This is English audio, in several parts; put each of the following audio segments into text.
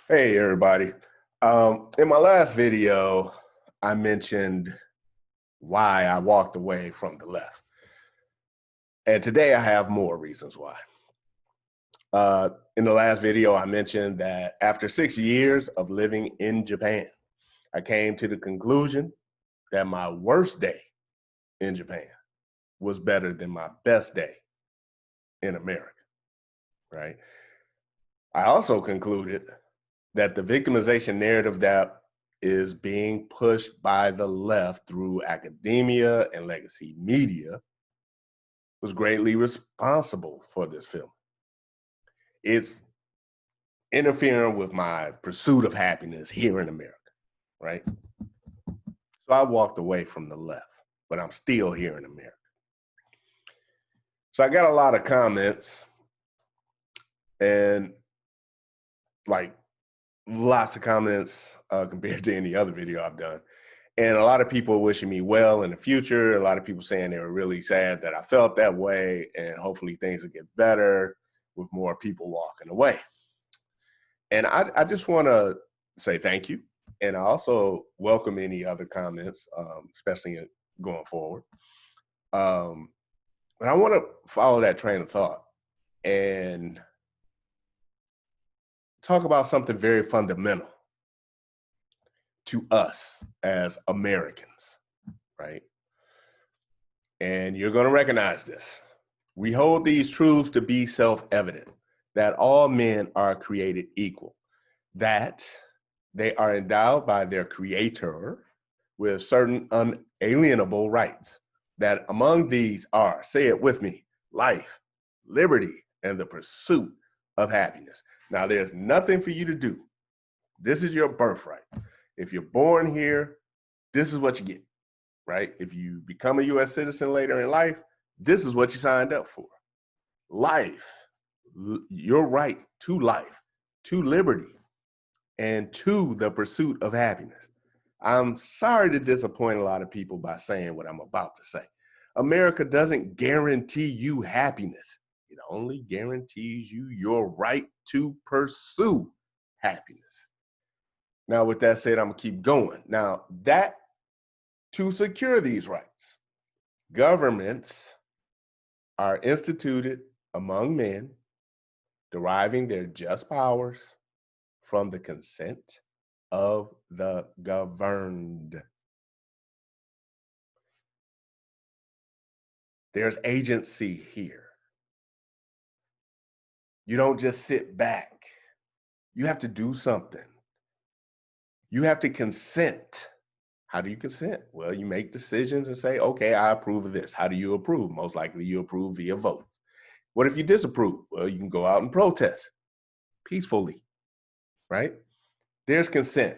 Hey, everybody. In my last video, I mentioned why I walked away from the left. And today I have more reasons why. In the last video, I mentioned that after 6 years of living in Japan, I came to the conclusion that my worst day in Japan was better than my best day in America, right? I also concluded that the victimization narrative that is being pushed by the left through academia and legacy media was greatly responsible for this film. It's interfering with my pursuit of happiness here in America, right? So I walked away from the left, but I'm still here in America. So I got a lot of comments and like lots of comments compared to any other video I've done. And a lot of people wishing me well in the future. A lot of people saying they were really sad that I felt that way, and hopefully things will get better with more people walking away. And I just want to say thank you. And I also welcome any other comments, especially going forward. But I want to follow that train of thought and talk about something very fundamental to us as Americans, right? And you're going to recognize this. We hold these truths to be self-evident, that all men are created equal, that they are endowed by their creator with certain unalienable rights, that among these are, say it with me, life, liberty, and the pursuit of happiness. Now, there's nothing for you to do. This is your birthright. If you're born here, this is what you get, right? If you become a U.S. citizen later in life, this is what you signed up for. Life, your right to life, to liberty, and to the pursuit of happiness. I'm sorry to disappoint a lot of people by saying what I'm about to say. America doesn't guarantee you happiness. It only guarantees you your right to pursue happiness. Now, with that said, I'm gonna keep going. Now, that to secure these rights, governments are instituted among men, deriving their just powers from the consent of the governed. There's agency here. You don't just sit back. You have to do something. You have to consent. How do you consent? Well, you make decisions and say, okay, I approve of this. How do you approve? Most likely you approve via vote. What if you disapprove? Well, you can go out and protest peacefully, right? There's consent.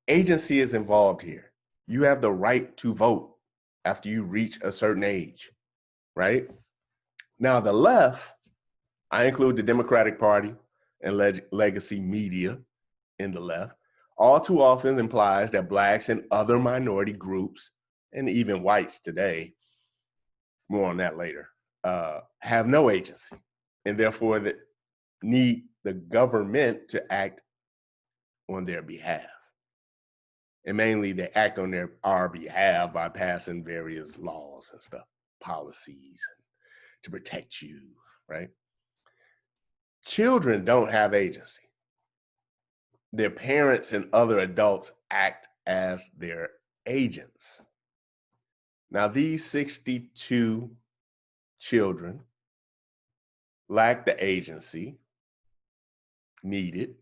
Agency is involved here. You have the right to vote after you reach a certain age, right? Now, the left, I include the Democratic Party and legacy media in the left, all too often implies that Blacks and other minority groups, and even whites today, more on that later, have no agency, and therefore that need the government to act on their behalf. And mainly they act on our behalf by passing various laws and stuff, policies to protect you, right? Children don't have agency. Their parents and other adults act as their agents. Now, these 62 children lack the agency needed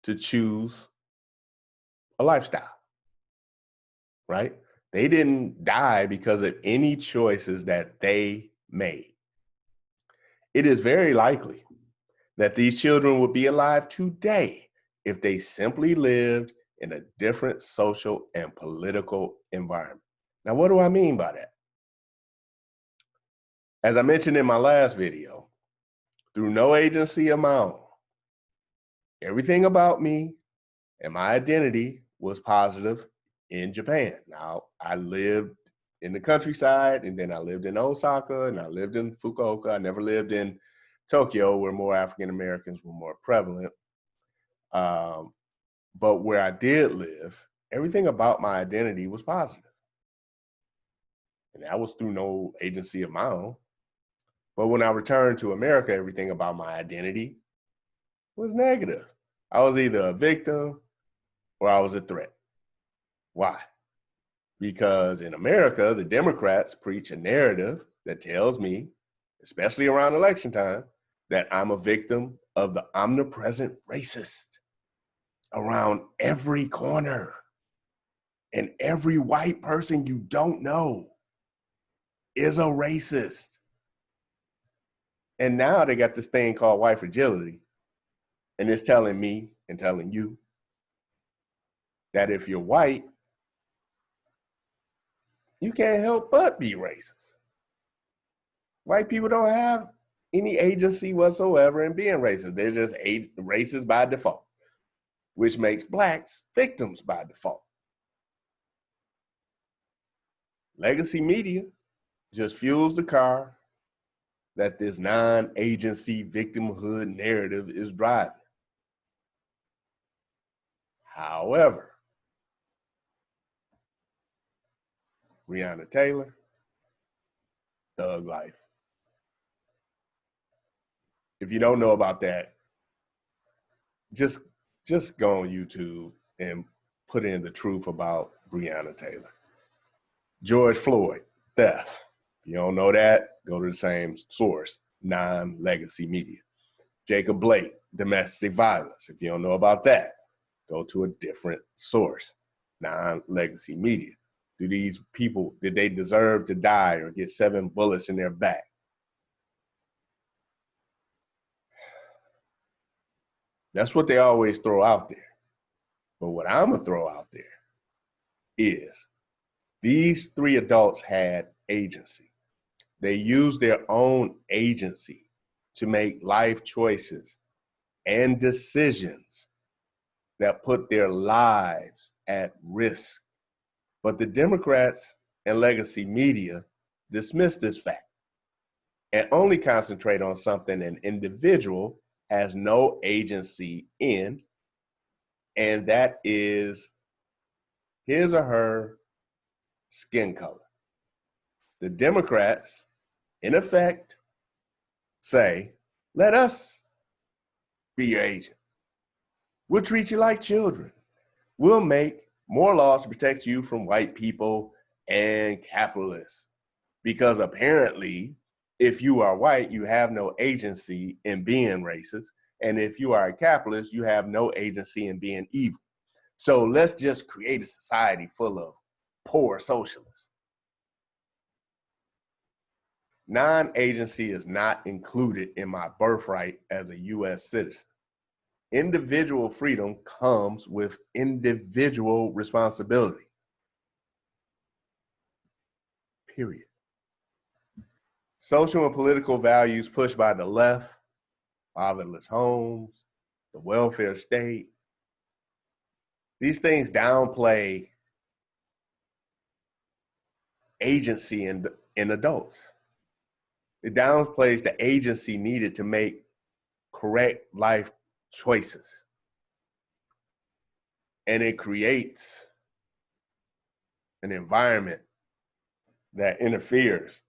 to choose a lifestyle, right? They didn't die because of any choices that they made. It is very likely that these children would be alive today if they simply lived in a different social and political environment. Now, what do I mean by that? As I mentioned in my last video, through no agency of my own, everything about me and my identity was positive in Japan. Now, I lived in the countryside, and then I lived in Osaka, and I lived in Fukuoka. I never lived in Tokyo, where more African Americans were more prevalent. But where I did live, everything about my identity was positive. And that was through no agency of my own. But when I returned to America, everything about my identity was negative. I was either a victim or I was a threat. Why? Because in America, the Democrats preach a narrative that tells me, especially around election time, that I'm a victim of the omnipresent racist around every corner. And every white person you don't know is a racist. And now they got this thing called white fragility. And it's telling me and telling you that if you're white, you can't help but be racist. White people don't have any agency whatsoever in being racist. They're just racist by default, which makes blacks victims by default. Legacy media just fuels the car that this non-agency victimhood narrative is driving. However, Breonna Taylor, thug life. If you don't know about that, just go on YouTube and put in the truth about Breonna Taylor. George Floyd, theft. If you don't know that, go to the same source, non-legacy media. Jacob Blake, domestic violence. If you don't know about that, go to a different source, non-legacy media. Do these people, did they deserve to die or get 7 bullets in their back? That's what they always throw out there. But what I'm gonna throw out there is these 3 adults had agency. They used their own agency to make life choices and decisions that put their lives at risk. But the Democrats and legacy media dismiss this fact and only concentrate on something an individual has no agency in, and that is his or her skin color. The Democrats, in effect, say, let us be your agent. We'll treat you like children. We'll make more laws to protect you from white people and capitalists. Because apparently, if you are white, you have no agency in being racist. And if you are a capitalist, you have no agency in being evil. So let's just create a society full of poor socialists. Non-agency is not included in my birthright as a US citizen. Individual freedom comes with individual responsibility. Period. Social and political values pushed by the left, fatherless homes, the welfare state, these things downplay agency in adults. It downplays the agency needed to make correct life choices. And it creates an environment that interferes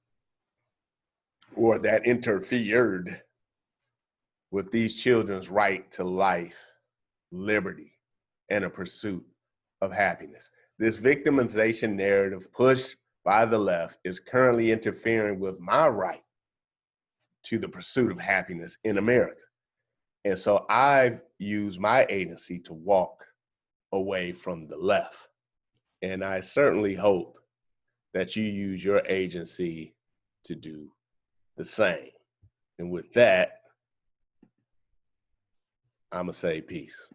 or that interfered with these children's right to life, liberty, and a pursuit of happiness. This victimization narrative pushed by the left is currently interfering with my right to the pursuit of happiness in America. And so I've used my agency to walk away from the left. And I certainly hope that you use your agency to do the same. And with that, I'm gonna say peace.